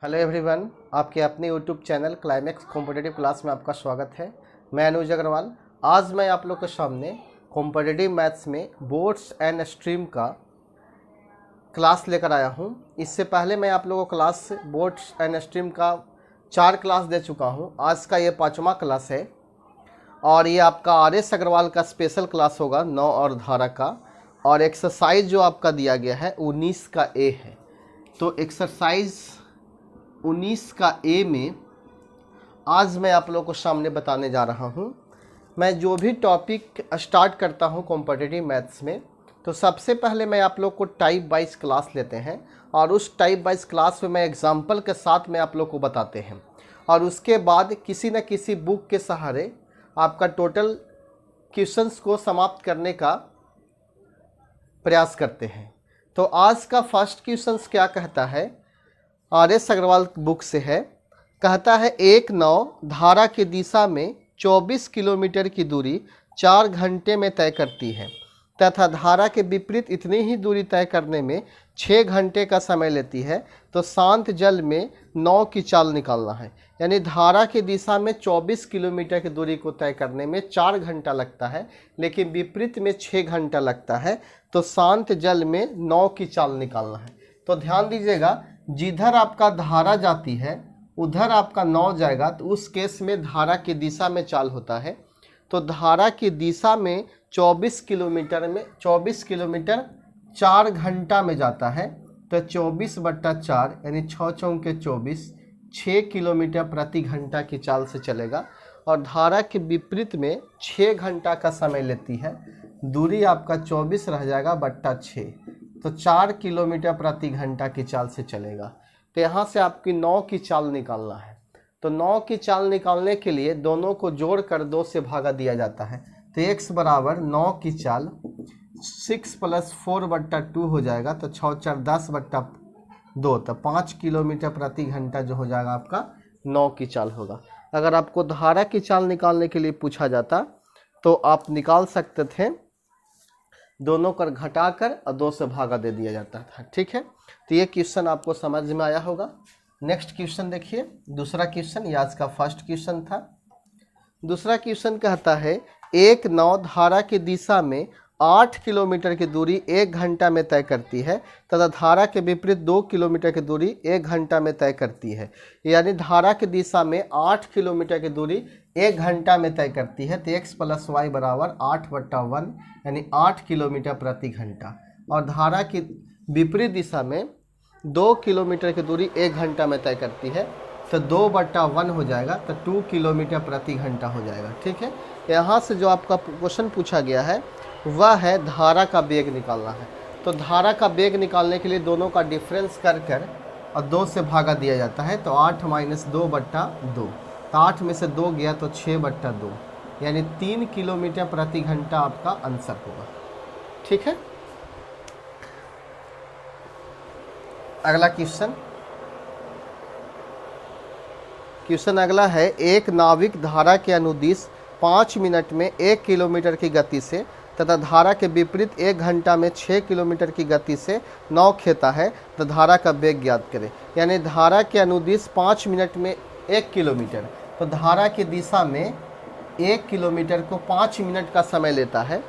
Hello everyone, आपके अपने YouTube channel climax competitive class में आपका स्वागत है। मैं अनुज अग्रवाल। आज मैं आप लोग के सामने कॉम्पिटिटिव मैथ्स में बोर्ड्स एंड स्ट्रीम का क्लास लेकर आया हूं। इससे पहले मैं आप लोगों को क्लास बोर्ड्स एंड स्ट्रीम का 4 क्लास दे चुका हूं। आज का ये 5वां क्लास है और ये आपका आर.एस. अग्रवाल का स्पेशल क्लास होगा 9 और धारा का। और एक्सरसाइज जो आपका दिया गया है 19 का ए है। तो एक्सरसाइज 19 का ए में आज मैं आप लोगों को सामने बताने जा रहा हूं। मैं जो भी टॉपिक स्टार्ट करता हूं कॉम्पिटिटिव मैथ्स में, तो सबसे पहले मैं आप लोग को टाइप वाइज क्लास लेते हैं और उस टाइप वाइज क्लास में मैं एग्जाम्पल के साथ में आप लोग को बताते हैं और उसके बाद किसी न किसी बुक के सहारे आपका टोटल क्वेश्चंस को समाप्त करने का प्रयास करते हैं। तो आज का फर्स्ट क्वेश्चंस क्या कहता है, आर.एस. अग्रवाल बुक से है। कहता है एक नाव धारा की दिशा में 24 किलोमीटर की दूरी 4 घंटे में तय करती है तथा धारा के विपरीत इतनी ही दूरी तय करने में 6 घंटे का समय लेती है। तो शांत जल में नाव की चाल निकालना है। यानी धारा की दिशा में 24 किलोमीटर की दूरी को तय करने में 4 घंटा लगता है, लेकिन विपरीत में 6 घंटा लगता है। तो शांत जल में नाव की चाल निकालना है। तो ध्यान दीजिएगा, जिधर आपका धारा जाती है उधर आपका नाव जाएगा, तो उस केस में धारा की दिशा में चाल होता है। तो धारा की दिशा में 24 किलोमीटर 4 घंटा में जाता है। तो 24/4 यानी 6 चौके 24, 6 किलोमीटर प्रति घंटा की चाल से चलेगा। और धारा के विपरीत में 6 घंटा का समय लेती है। दूरी आपका 24 रह जाएगा बट्टा 6, तो 4 किलोमीटर प्रति घंटा की चाल से चलेगा। तो यहाँ से आपकी 9 की चाल निकालना है। तो 9 की चाल निकालने के लिए दोनों को जोड़कर 2 से भागा दिया जाता है। तो x बराबर 9 की चाल 6 + 4/2 हो जाएगा। तो 6 × 4 = 10/2, तो 5 किलोमीटर प्रति घंटा जो हो जाएगा आपका 9 की चाल होगा। अगर आपको धारा की चाल निकालने के लिए पूछा जाता तो आप निकाल सकते थे, दोनों कर घटाकर और 2 से भागा दे दिया जाता था। ठीक है, तो ये क्वेश्चन आपको समझ में आया होगा। नेक्स्ट क्वेश्चन देखिए, दूसरा क्वेश्चन, ये आज का फर्स्ट क्वेश्चन था। दूसरा क्वेश्चन कहता है एक नाव धारा की दिशा में 8 किलोमीटर की दूरी 1 घंटा में तय करती है तथा धारा के विपरीत 2 किलोमीटर की दूरी 1 घंटा में तय करती है। यानी धारा की दिशा में 8 किलोमीटर की दूरी 1 घंटा में तय करती है। तो x + y बराबर 8/1 यानी 8 किलोमीटर प्रति घंटा। और धारा की विपरीत दिशा में 2 किलोमीटर की दूरी 1 घंटा में तय करती है। तो 2/1 हो जाएगा, तो 2 किलोमीटर प्रति घंटा हो जाएगा। ठीक है, यहाँ से जो आपका क्वेश्चन पूछा गया है वह है धारा का वेग निकालना है। तो धारा का वेग निकालने के लिए दोनों का डिफरेंस कर और 2 से भागा दिया जाता है। तो 8 - 2/2, तो 8 में से 2 गया तो 6/2, यानी 3 किलोमीटर प्रति घंटा आपका आंसर होगा। ठीक है, अगला क्वेश्चन अगला है एक नाविक धारा के अनुदिश 5 मिनट में 1 किलोमीटर की गति से तथा धारा के विपरीत 1 घंटा में 6 किलोमीटर की गति से नाव खेता है। तो धारा का वेग ज्ञात करें। यानी धारा के अनुदिश 5 मिनट में 1 किलोमीटर, तो धारा की दिशा में 1 किलोमीटर को 5 मिनट का समय लेता है।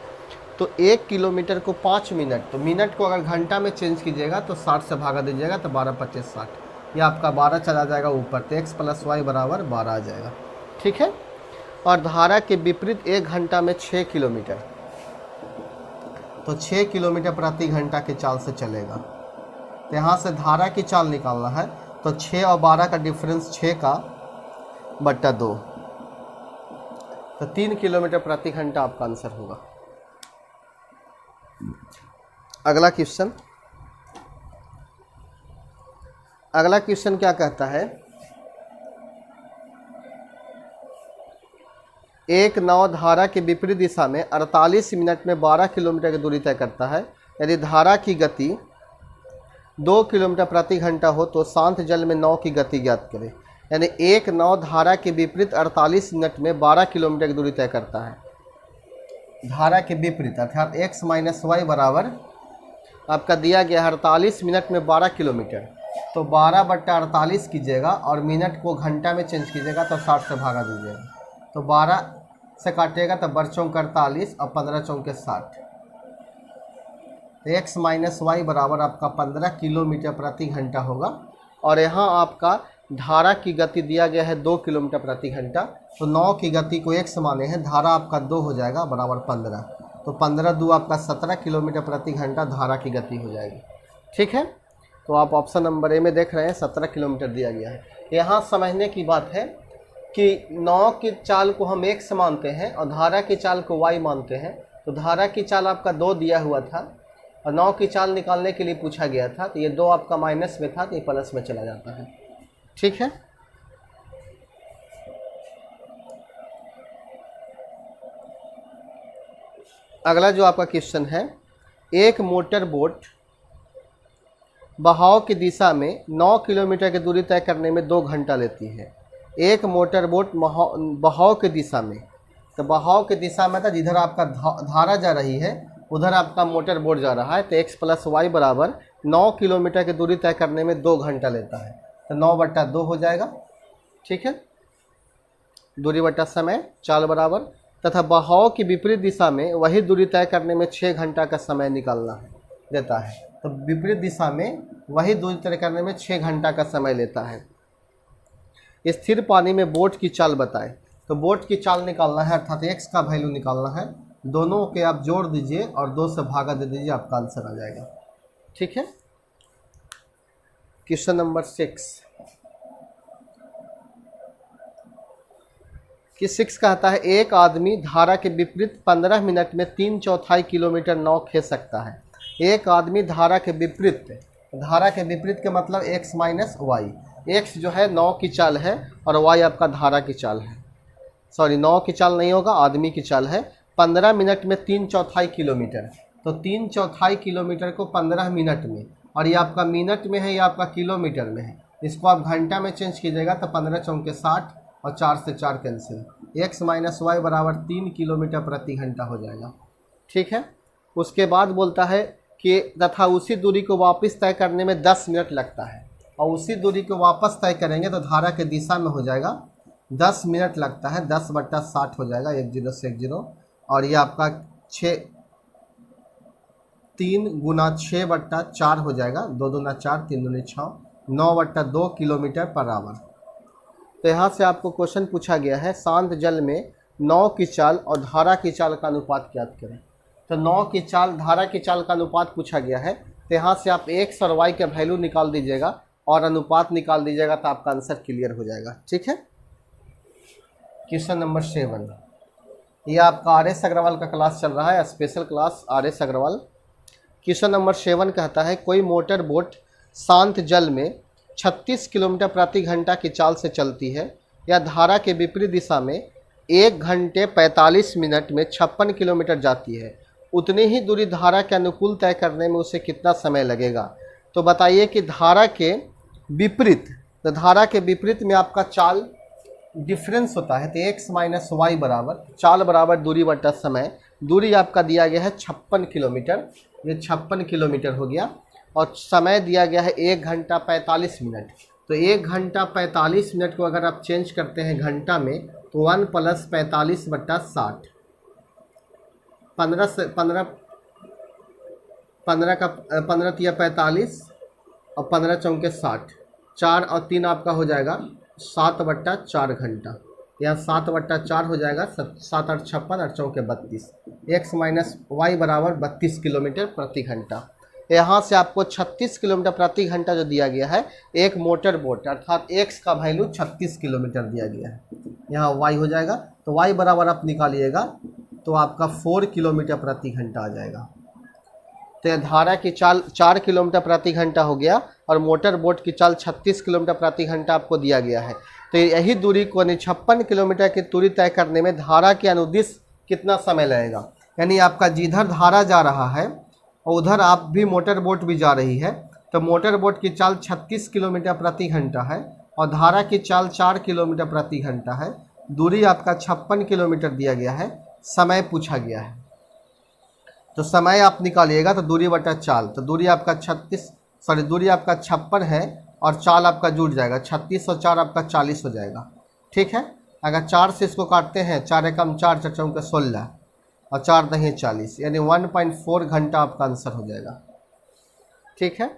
तो 1 किलोमीटर को 5 मिनट, तो मिनट को अगर घंटा में चेंज कीजिएगा तो 60 से भागा दीजिएगा, तो 12 × 25 = 60, यह आपका 12 चला जाएगा ऊपर। तो x + y बराबर 12 आ जाएगा। ठीक है, और धारा के विपरीत 1 घंटा में 6 किलोमीटर, तो 6 किलोमीटर प्रति घंटा की चाल से चलेगा। तो यहाँ से धारा की चाल निकालना है। तो 6 और 12 का डिफरेंस 6/2, तो 3 किलोमीटर प्रति घंटा आपका आंसर होगा। अगला क्वेश्चन क्या कहता है, एक नाव धारा के विपरीत दिशा में 48 मिनट में 12 किलोमीटर की दूरी तय करता है। यदि धारा की गति 2 किलोमीटर प्रति घंटा हो तो शांत जल में नाव की गति ज्ञात करें। यानी एक नाव धारा के विपरीत 48 मिनट में 12 किलोमीटर की दूरी तय करता है। धारा के विपरीत अर्थात x - y बराबर आपका दिया गया 48 मिनट में 12 किलोमीटर, तो 12/48 कीजिएगा और मिनट को घंटा में चेंज कीजिएगा तो 60 से भागा दीजिएगा। तो 12 से काटिएगा तो 12 48 और 15 चौके 60। तो x माइनस वाई बराबर आपका 15 किलोमीटर प्रति घंटा होगा। और यहाँ आपका धारा की गति दिया गया है 2 किलोमीटर प्रति घंटा। तो 9 की गति को x माने हैं, धारा आपका 2 हो जाएगा बराबर 15। तो 15 2 आपका 17 किलोमीटर प्रति घंटा धारा की गति हो जाएगी। ठीक है, तो आप ऑप्शन नंबर ए में देख रहे हैं 17 किलोमीटर दिया गया है। यहाँ समझने की बात है कि 9 की चाल को हम x मानते हैं और धारा की चाल को y मानते हैं। तो धारा की चाल आपका 2 दिया हुआ था और 9 की चाल निकालने के लिए पूछा गया था। तो ये 2 आपका माइनस में था तो ये प्लस में चला जाता है। ठीक है, अगला जो आपका क्वेश्चन है, एक मोटर बोट बहाव की दिशा में 9 किलोमीटर की दूरी तय करने में 2 घंटा लेती है। एक मोटर बोट बहाव की दिशा में, तो बहाव की दिशा में था जिधर आपका धारा जा रही है उधर आपका मोटर बोट जा रहा है। तो x प्लस वाई बराबर 9 किलोमीटर की दूरी तय करने में 2 घंटा लेता है। तो 9/2 हो जाएगा। ठीक है, दूरी बटा समय चाल बराबर, तथा बहाव की विपरीत दिशा में वही दूरी तय करने में 6 घंटा का समय निकालना है देता है। तो विपरीत दिशा में वही दूरी तय करने में 6 घंटा का समय लेता है। स्थिर पानी में बोट की चाल बताएं। तो बोट की चाल निकालना है अर्थात x का वैल्यू निकालना है। दोनों के आप जोड़ दीजिए और 2 से भागा दे दीजिए, आपका आंसर आ जाएगा। ठीक है, क्वेश्चन नंबर 6 कि 6 कहता है एक आदमी धारा के विपरीत 15 मिनट में 3/4 किलोमीटर नाव खींच सकता है। एक आदमी धारा के विपरीत, धारा के विपरीत के मतलब x माइनस वाई। x जो है 9 की चाल है और y आपका धारा की चाल है। सॉरी, 9 की चाल नहीं होगा, आदमी की चाल है। 15 मिनट में 3/4 किलोमीटर, तो 3/4 किलोमीटर को 15 मिनट में, और ये आपका मिनट में है, ये आपका किलोमीटर में है। इसको आप घंटा में चेंज कीजिएगा तो 15 चौके 60 और 4 से 4 कैंसिल। x माइनस वाई बराबर 3 किलोमीटर प्रति घंटा हो जाएगा। ठीक है, उसके बाद बोलता है कि तथा उसी दूरी को वापस तय करने में 10 मिनट लगता है। और उसी दूरी को वापस तय करेंगे तो धारा के दिशा में हो जाएगा 10 मिनट लगता है। 10/60 हो जाएगा, 1 0 से 1 0। और ये आपका 3 गुना 6/4 हो जाएगा। 2 दूना 4, 3 दूनी 6, 9/2 किलोमीटर पर आवर। तो यहाँ से आपको क्वेश्चन पूछा गया है शांत जल में 9 की चाल और धारा की चाल का अनुपात ज्ञात करें। तो 9 की चाल धारा की चाल का अनुपात पूछा गया है। तो यहाँ से आप x और y का वैल्यू निकाल दीजिएगा और अनुपात निकाल दीजिएगा तो आपका आंसर क्लियर हो जाएगा। ठीक है, क्वेश्चन नंबर 7, यह आपका आर.एस. अग्रवाल का क्लास चल रहा है, special class R S. Agarwal. Question number 7 कहता है कोई मोटर बोट शांत जल में 36 किलोमीटर प्रति घंटा की चाल से चलती है या धारा के विपरीत दिशा में 1 घंटे 45 मिनट में 56 किलोमीटर जाती है। उतनी ही दूरी धारा के अनुकूल तय करने में उसे कितना समय लगेगा। तो बताइए कि धारा के विपरीत, तो धारा के विपरीत में आपका चाल डिफरेंस होता है। तो x माइनस वाई बराबर चाल बराबर दूरी बटा समय। दूरी आपका दिया गया है 56 किलोमीटर, ये 56 किलोमीटर हो गया। और समय दिया गया है 1 घंटा 45 मिनट। तो 1 घंटा 45 मिनट को अगर आप चेंज करते हैं घंटा में तो 1 + 45/60, 15 से 15 का 15 तिया 45 और 15 चौके 60, 4 और 3 आपका हो जाएगा 7/4 घंटा। यहाँ 7/4 हो जाएगा, 7 8 56 और चौके 32। x माइनस वाई बराबर 32 किलोमीटर प्रति घंटा। यहाँ से आपको 36 किलोमीटर प्रति घंटा जो दिया गया है एक मोटर बोट, अर्थात x का वैल्यू 36 किलोमीटर दिया गया है। यहाँ y हो जाएगा, तो y बराबर आप निकालिएगा तो आपका 4 किलोमीटर प्रति घंटा आ जाएगा। तो धारा की चाल 4 किलोमीटर प्रति घंटा हो गया और मोटर बोट की चाल 36 किलोमीटर प्रति घंटा आपको दिया गया है। तो यही दूरी को 56 किलोमीटर की दूरी तय करने में धारा के अनुदिश कितना समय लगेगा। यानी आपका जिधर धारा जा रहा है और उधर आप भी मोटर बोट भी जा रही है। तो मोटर बोट की चाल 36 किलोमीटर प्रति घंटा है और धारा की चाल 4 किलोमीटर प्रति घंटा है। दूरी आपका 56 किलोमीटर दिया गया है, समय पूछा गया है। तो समय आप निकालिएगा तो दूरी बटा चाल, तो दूरी आपका 36 सॉरी दूरी आपका 56 है और चाल आपका जुड़ जाएगा, 36 और 4 आपका 40 हो जाएगा। ठीक है, अगर 4 से इसको काटते हैं, 4 एकम 4, 4 चौके 16 और 4 दही 40, यानी 1.4 घंटा आपका आंसर हो जाएगा। ठीक है,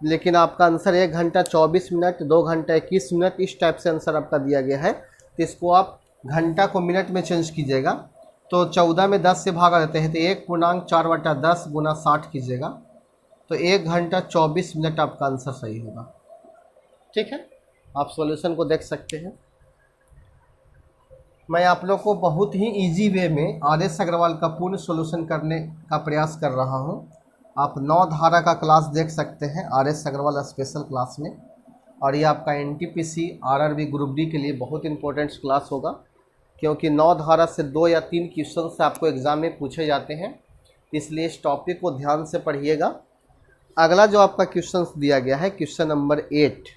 लेकिन आपका आंसर 1 घंटा 24 मिनट, 2 घंटा 21 मिनट, इस टाइप से आंसर आपका दिया गया है। तो इसको आप घंटा को मिनट में चेंज कीजिएगा, तो 14 में 10 से भागा देते हैं तो 1.4/10 गुना 60 कीजिएगा, तो 1 घंटा 24 मिनट आपका आंसर सही होगा। ठीक है, आप सॉल्यूशन को देख सकते हैं। मैं आप लोग को बहुत ही इजी वे में आर.एस. अग्रवाल का पूर्ण सॉल्यूशन करने का प्रयास कर रहा हूं। आप 9 धारा का क्लास देख सकते हैं आर.एस. अग्रवाल स्पेशल क्लास में, और ये आपका एनटीपीसी आरआरबी ग्रुप डी के लिए बहुत इंपॉर्टेंट क्लास होगा, क्योंकि 9 धारा से 2 या 3 क्वेश्चन से आपको एग्जाम में पूछे जाते हैं, इसलिए इस टॉपिक को ध्यान से पढ़िएगा। अगला जो आपका क्वेश्चन दिया गया है, क्वेश्चन नंबर 8,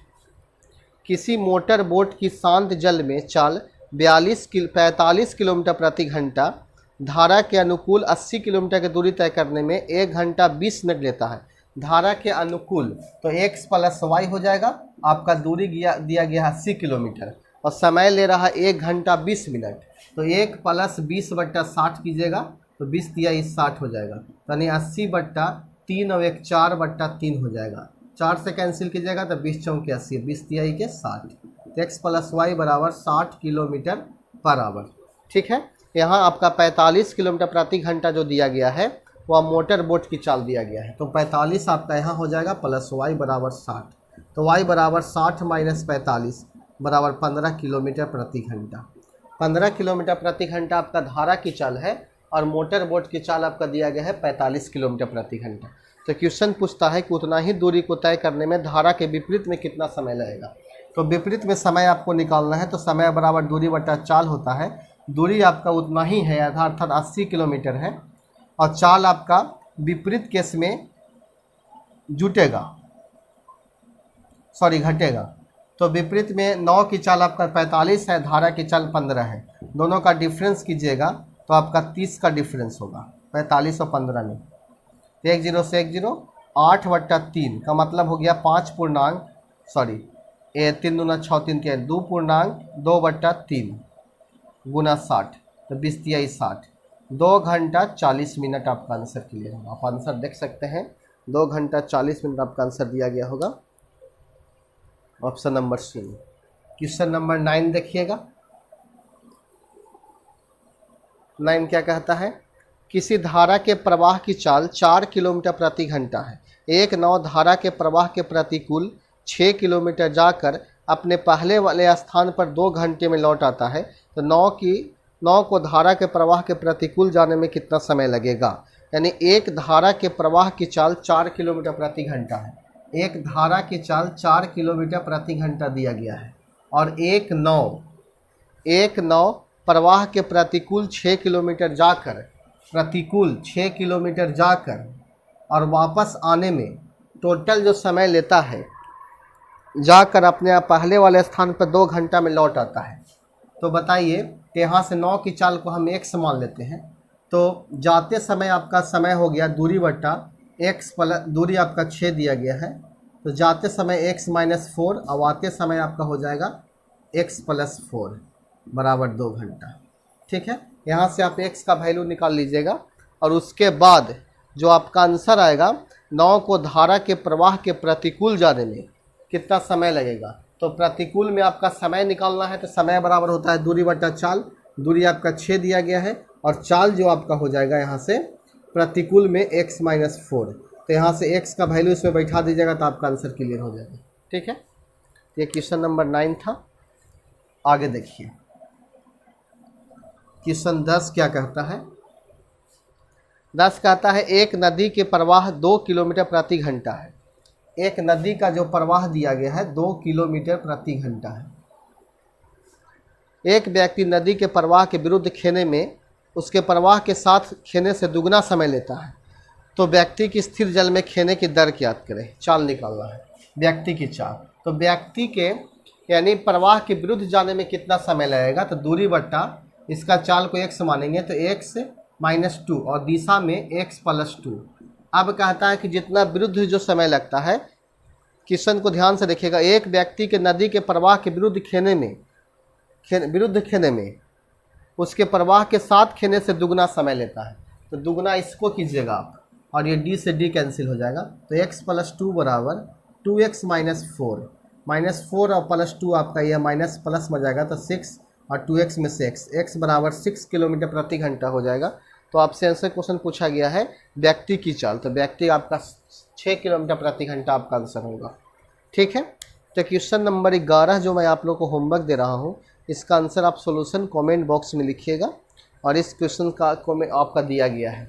किसी मोटर बोट की शांत जल में चाल 45 किलोमीटर प्रति घंटा धारा के अनुकूल 80 किलोमीटर की दूरी तय करने में 1 घंटा 20 मिनट लेता है। धारा के अनुकूल तो x प्लस वाई हो जाएगा, आपका दूरी दिया गया 80 किलोमीटर और समय ले रहा 1 घंटा 20 मिनट, तो 1 प्लस 20/60 कीजिएगा तो 20 तिया 60 हो जाएगा, यानी 80/3 और 1 4/3 हो जाएगा। 4 से कैंसिल कीजिएगा तो 20 चौके 80, 20 तिया 60, तो x प्लस वाई बराबर 60 किलोमीटर पर आवर। ठीक है, यहाँ आपका 45 किलोमीटर प्रति घंटा जो दिया गया है वह मोटर बोट की चाल दिया गया है, तो 45 आपका यहाँ हो जाएगा प्लस वाई बराबर 60, तो वाई बराबर 60 माइनस 45 बराबर 15 किलोमीटर प्रति घंटा। 15 किलोमीटर प्रति घंटा आपका धारा की चाल है और मोटर बोट की चाल आपका दिया गया है 45 किलोमीटर प्रति घंटा। तो क्वेश्चन पूछता है कि उतना ही दूरी को तय करने में धारा के विपरीत में कितना समय लगेगा। तो विपरीत में समय आपको निकालना है, तो समय बराबर दूरी बटा चाल होता है। दूरी आपका उतना ही है अर्थात 80 किलोमीटर है, और चाल आपका विपरीत केस में जुटेगा, सॉरी घटेगा। तो विपरीत में 9 की चाल आपका 45 है, धारा की चाल 15 है, दोनों का डिफरेंस कीजिएगा तो आपका 30 का डिफरेंस होगा 45 और 15 में। 1 0 से 1 0, 8/3 का मतलब हो गया 5 पूर्णांक, सॉरी 3 दूना 6 3 के 2.2/3 गुना 60, तो 20 तिया 60, 2 घंटा 40 मिनट आपका आंसर क्लियर होगा। आप आंसर देख सकते हैं, 2 घंटा 40 मिनट आपका आंसर दिया गया होगा, option number C. Question number 9 देखिएगा। 9 क्या कहता है, किसी धारा के प्रवाह की चाल 4 किलोमीटर प्रति घंटा है। एक नाव धारा के प्रवाह के प्रतिकूल 6 किलोमीटर जाकर अपने पहले वाले स्थान पर 2 घंटे में लौट आता है, तो नाव को धारा के प्रवाह के प्रतिकूल जाने में कितना समय लगेगा। यानी एक धारा के प्रवाह की चाल 4 किलोमीटर प्रति घंटा है, एक धारा की चाल 4 किलोमीटर प्रति घंटा दिया गया है, और एक नाव प्रवाह के प्रतिकूल 6 किलोमीटर जाकर और वापस आने में टोटल जो समय लेता है, जाकर अपने पहले वाले स्थान पर 2 घंटा में लौट आता है। तो बताइए, यहाँ से 9 की चाल को हम x मान लेते हैं, तो जाते समय आपका समय हो गया दूरी बट्टा x प्लस दूरी आपका 6 दिया गया है, तो जाते समय x माइनस 4 और आते समय आपका हो जाएगा x प्लस 4 बराबर 2 घंटा। ठीक है, यहाँ से आप x का वैल्यू निकाल लीजिएगा, और उसके बाद जो आपका आंसर आएगा, नाव को धारा के प्रवाह के प्रतिकूल जाने में कितना समय लगेगा। तो प्रतिकूल में आपका समय निकालना है, तो समय बराबर होता है दूरी बटा चाल, दूरी आपका 6 दिया गया है, और चाल जो आपका हो जाएगा यहाँ से प्रतिकूल में x माइनस 4, तो यहाँ से x का वैल्यू इसमें बैठा दीजिएगा तो आपका आंसर क्लियर हो जाएगा। ठीक है, ये क्वेश्चन नंबर 9 था। आगे देखिए, क्वेश्चन 10 क्या कहता है। 10 कहता है, एक नदी के प्रवाह 2 किलोमीटर प्रति घंटा है। एक नदी का जो प्रवाह दिया गया है 2 किलोमीटर प्रति घंटा है। एक व्यक्ति नदी के प्रवाह के विरुद्ध खेने में उसके प्रवाह के साथ खेने से दुगना समय लेता है, तो व्यक्ति की स्थिर जल में खेने की दर ज्ञात करें। चाल निकालना है व्यक्ति की चाल, तो व्यक्ति के यानी प्रवाह के विरुद्ध जाने में कितना समय लगेगा, तो दूरी बट्टा इसका चाल को x मानेंगे तो x माइनस 2 और दिशा में x प्लस 2। अब कहता है कि जितना विरुद्ध जो समय लगता है क्वेश्चन को ध्यान से देखिएगा। एक व्यक्ति के नदी के प्रवाह के विरुद्ध खेने में उसके प्रवाह के साथ खेने से दुगना समय लेता है। तो दुगना इसको कीजिएगा आप, और ये d से d कैंसिल हो जाएगा। तो x + 2 बराबर 2x - 4, -4 और +2 आपका यह माइनस प्लस में जाएगा तो 6 और 2x में से x बराबर 6 किलोमीटर प्रति घंटा हो जाएगा। तो आपसे आंसर क्वेश्चन पूछा गया है व्यक्ति की चाल, तो व्यक्ति आपका 6 किलोमीटर प्रति घंटा आपका आंसर होगा। ठीक है, तो क्वेश्चन नंबर 11 जो मैं आप लोग को होमवर्क दे रहा हूँ, इसका आंसर आप सॉल्यूशन कमेंट बॉक्स में लिखिएगा, और इस क्वेश्चन का आपका दिया गया है।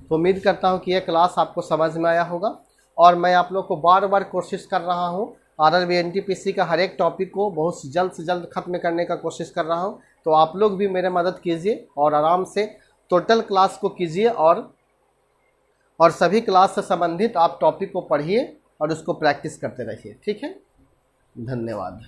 तो उम्मीद करता हूँ कि यह क्लास आपको समझ में आया होगा, और मैं आप लोग को बार बार कोशिश कर रहा हूँ RRB NTPC का हर एक टॉपिक को बहुत जल्द से जल्द ख़त्म करने का कोशिश कर रहा हूँ। तो आप लोग भी मेरे मदद कीजिए और आराम से टोटल क्लास को कीजिए, और सभी क्लास से संबंधित आप टॉपिक को पढ़िए और उसको प्रैक्टिस करते रहिए। ठीक है, धन्यवाद।